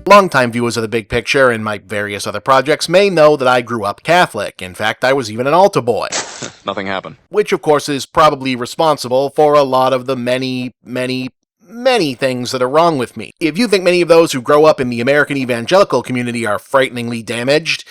Longtime viewers of The Big Picture and my various other projects may know that I grew up Catholic. In fact, I was even an altar boy. Nothing happened. Which, of course, is probably responsible for a lot of the many things that are wrong with me. If you think many of those who grow up in the American evangelical community are frighteningly damaged,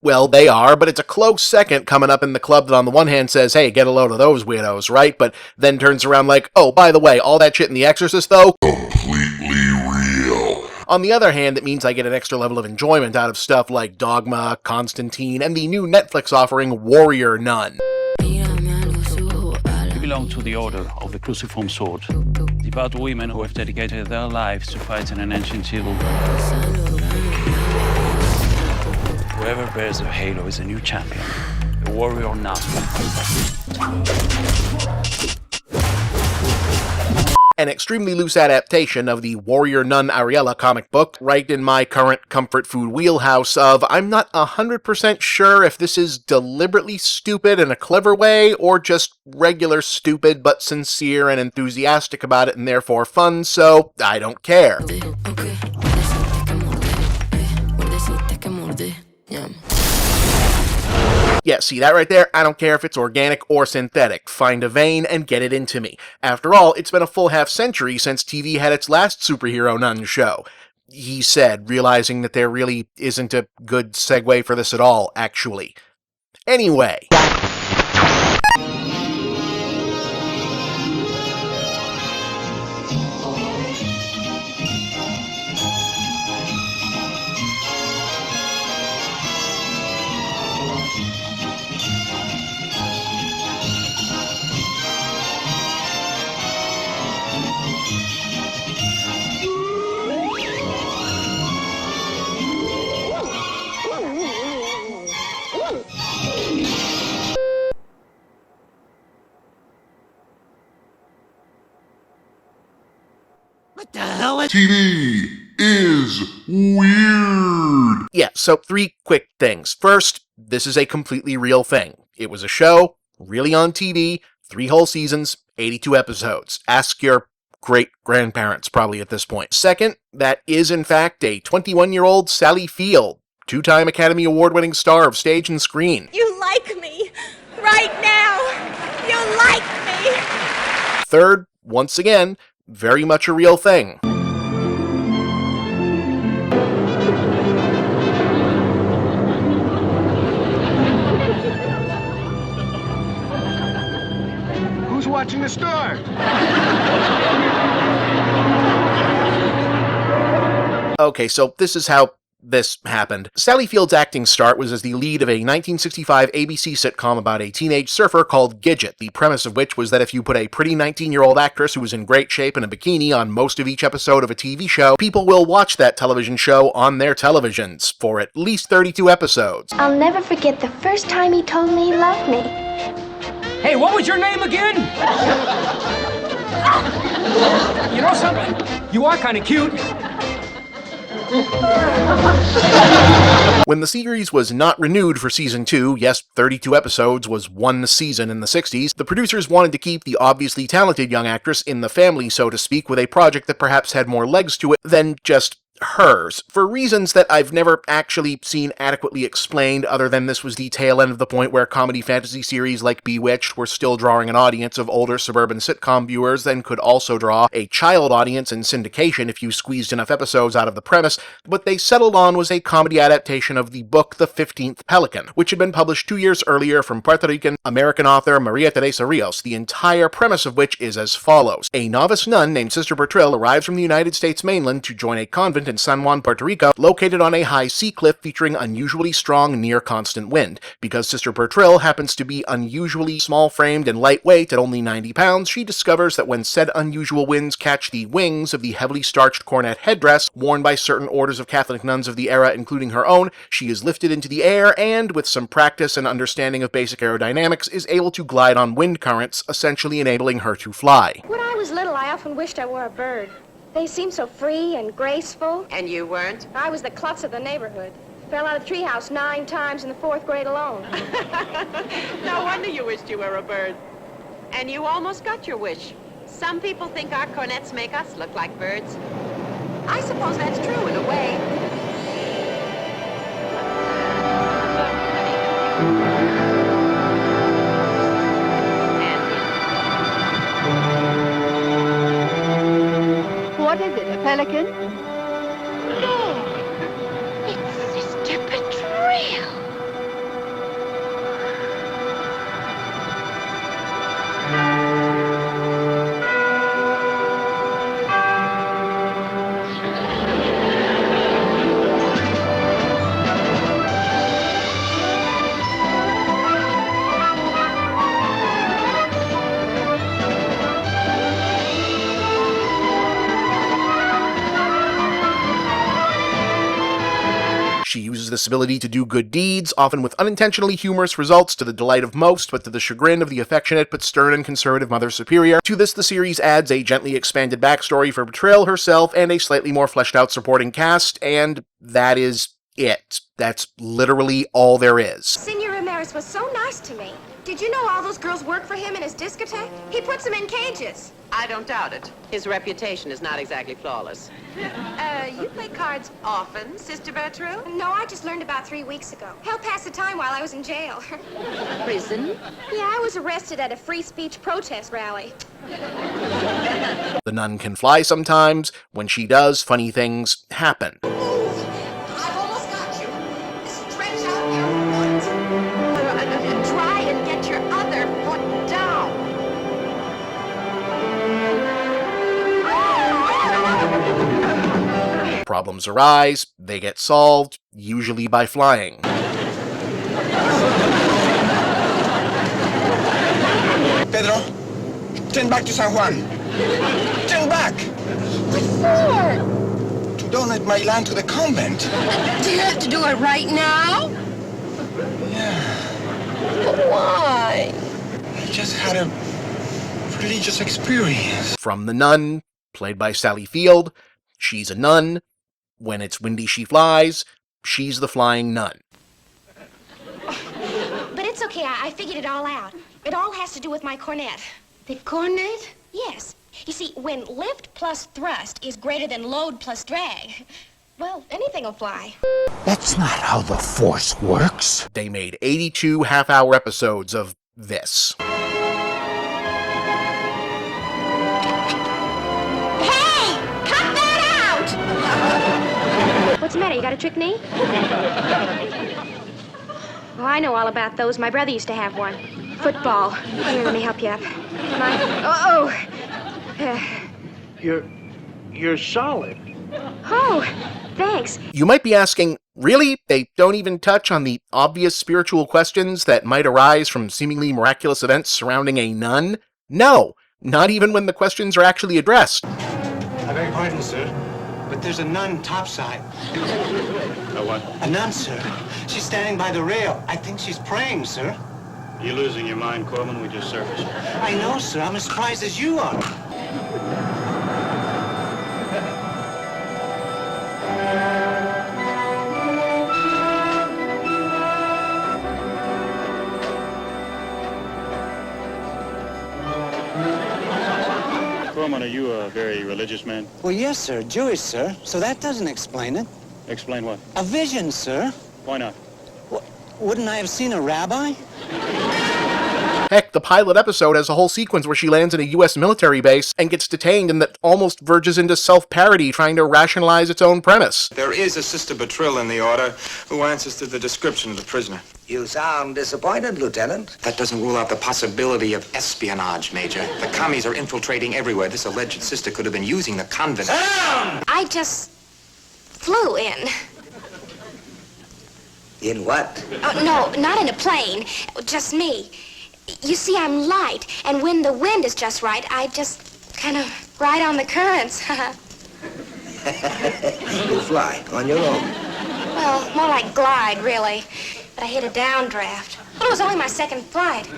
well, they are, but it's a close second coming up in the club that on the one hand says, hey, get a load of those weirdos, right? But then turns around like, oh, by the way, all that shit in The Exorcist, though, completely real. On the other hand, it means I get an extra level of enjoyment out of stuff like Dogma, Constantine, and the new Netflix offering Warrior Nun. We belong to the Order of the Cruciform Sword, devout women who have dedicated their lives to fighting an ancient evil. Whoever bears a halo is a new champion, a warrior or not. An extremely loose adaptation of the Warrior Nun Ariella comic book, right in my current comfort food wheelhouse of, I'm not 100% sure if this is deliberately stupid in a clever way, or just regular stupid but sincere and enthusiastic about it and therefore fun, so I don't care. Yeah, see that right there? I don't care if it's organic or synthetic. Find a vein and get it into me. After all, it's been a full half-century since TV had its last superhero nun show. He said, realizing that there really isn't a good segue for this at all, actually. Anyway. What the hell is TV is weird. Yeah, so 3 quick things. First, this is a completely real thing. It was a show, really on TV, 3 whole seasons, 82 episodes. Ask your great-grandparents probably at this point. Second, that is in fact a 21-year-old Sally Field, 2-time Academy Award-winning star of stage and screen. You like me right now. You like me. Third, once again, very much a real thing. Who's watching the star? Okay, so this is how this happened. Sally Field's acting start was as the lead of a 1965 ABC sitcom about a teenage surfer called Gidget, the premise of which was that if you put a pretty 19-year-old actress who was in great shape in a bikini on most of each episode of a TV show, people will watch that television show on their televisions for at least 32 episodes. I'll never forget the first time he told me he loved me. Hey, what was your name again? You know something? You are kind of cute. When the series was not renewed for season 2, yes, 32 episodes was 1 season in the 60s, the producers wanted to keep the obviously talented young actress in the family, so to speak, with a project that perhaps had more legs to it than just hers, for reasons that I've never actually seen adequately explained, other than this was the tail end of the point where comedy fantasy series like Bewitched were still drawing an audience of older suburban sitcom viewers, then could also draw a child audience in syndication if you squeezed enough episodes out of the premise. What they settled on was a comedy adaptation of the book The 15th Pelican, which had been published 2 years earlier from Puerto Rican American author Maria Teresa Rios, the entire premise of which is as follows. A novice nun named Sister Bertrille arrives from the United States mainland to join a convent in San Juan, Puerto Rico, located on a high sea cliff featuring unusually strong, near-constant wind. Because Sister Bertrille happens to be unusually small-framed and lightweight at only 90 pounds, she discovers that when said unusual winds catch the wings of the heavily starched cornet headdress worn by certain orders of Catholic nuns of the era, including her own, she is lifted into the air and, with some practice and understanding of basic aerodynamics, is able to glide on wind currents, essentially enabling her to fly. When I was little, I often wished I were a bird. They seemed so free and graceful. And you weren't? I was the klutz of the neighborhood. Fell out of the treehouse 9 times in the 4th grade alone. No wonder you wished you were a bird. And you almost got your wish. Some people think our cornets make us look like birds. I suppose that's true in a way. What is it, a pelican? No, it's Sister Betrayal. She uses this ability to do good deeds, often with unintentionally humorous results to the delight of most, but to the chagrin of the affectionate but stern and conservative Mother Superior. To this, the series adds a gently expanded backstory for Betrayal herself and a slightly more fleshed out supporting cast, and that is it. That's literally all there is. Senor Ramirez was so nice to me. Did you know all those girls work for him in his discotheque? He puts them in cages. I don't doubt it. His reputation is not exactly flawless. You play cards often, Sister Bertrude? No, I just learned about 3 weeks ago. Helped pass the time while I was in jail. Prison? Yeah, I was arrested at a free speech protest rally. The nun can fly sometimes. When she does, funny things happen. I've almost got you. Stretch out your foot. Try and get your other foot down. Problems arise, they get solved, usually by flying. Pedro, turn back to San Juan. Turn back! What To donate my land to the convent. for? Do you have to do it right now? Yeah, But why? I just had a religious experience. From The Nun, played by Sally Field, she's a nun. When it's windy, she flies. She's the flying nun. But it's okay. I figured it all out. It all has to do with my cornet. The cornet? Yes. You see, when lift plus thrust is greater than load plus drag, well, anything will fly. That's not how the Force works. They made 82 half-hour episodes of this. Hey! Cut that out! What's the matter? You got a trick knee? Oh, I know all about those. My brother used to have one. Football. Here, let me help you up. Come on. You're solid. Oh, thanks. You might be asking, really? They don't even touch on the obvious spiritual questions that might arise from seemingly miraculous events surrounding a nun? No, not even when the questions are actually addressed. I beg your pardon, sir, but there's a nun topside. A what? A nun, sir. She's standing by the rail. I think she's praying, sir. You losing your mind, Corman? We just surfaced. I know, sir. I'm as surprised as you are. Corman, are you a very religious man? Well, yes, sir. Jewish, sir. So that doesn't explain it. Explain what? A vision, sir. Why not? Wouldn't I have seen a rabbi? Heck, the pilot episode has a whole sequence where she lands in a US military base and gets detained, and that almost verges into self-parody, trying to rationalize its own premise. There is a Sister Betrayal in the order who answers to the description of the prisoner. You sound disappointed, Lieutenant. That doesn't rule out the possibility of espionage, Major. The commies are infiltrating everywhere. This alleged sister could have been using the convent. I just flew in. In what? Oh, no, not in a plane. Just me. You see, I'm light, and when the wind is just right, I just kind of ride on the currents. You fly on your own. Well, more like glide, really. But I hit a downdraft. But it was only my second flight.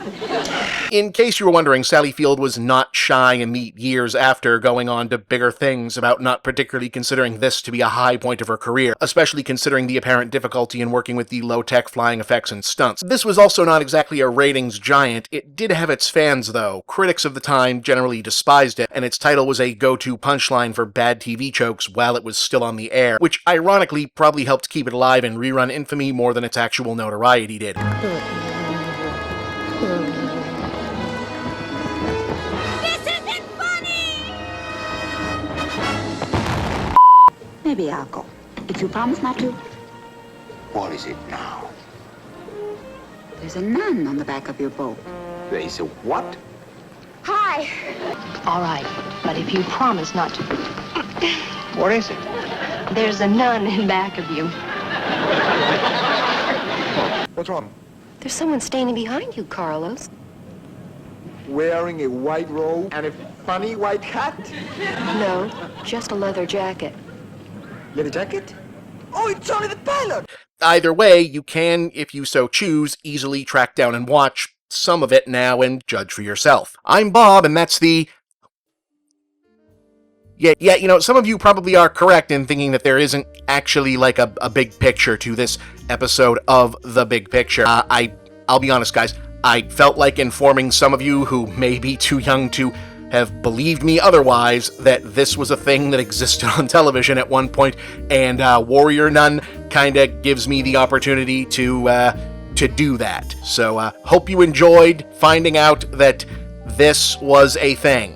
In case you were wondering, Sally Field was not shy a meat years after, going on to bigger things about not particularly considering this to be a high point of her career, especially considering the apparent difficulty in working with the low-tech flying effects and stunts. This was also not exactly a ratings giant. It did have its fans, though. Critics of the time generally despised it, and its title was a go-to punchline for bad TV jokes while it was still on the air, which ironically probably helped keep it alive and rerun infamy more than its actual notoriety did. Maybe I'll go. If you promise not to. What is it now? There's a nun on the back of your boat. There is a what? Hi. All right, but if you promise not to. What is it? There's a nun in back of you. What's wrong? There's someone standing behind you, Carlos. Wearing a white robe and a funny white hat? No, just a leather jacket. Leather jacket? Oh, it's only the pilot! Either way, you can, if you so choose, easily track down and watch some of it now and judge for yourself. I'm Bob, and that's the... Yeah, you know, some of you probably are correct in thinking that there isn't actually, like, a big picture to this episode of The Big Picture. I'll be honest, guys, I felt like informing some of you who may be too young to have believed me otherwise that this was a thing that existed on television at one point, and Warrior Nun kinda gives me the opportunity to do that. So, hope you enjoyed finding out that this was a thing.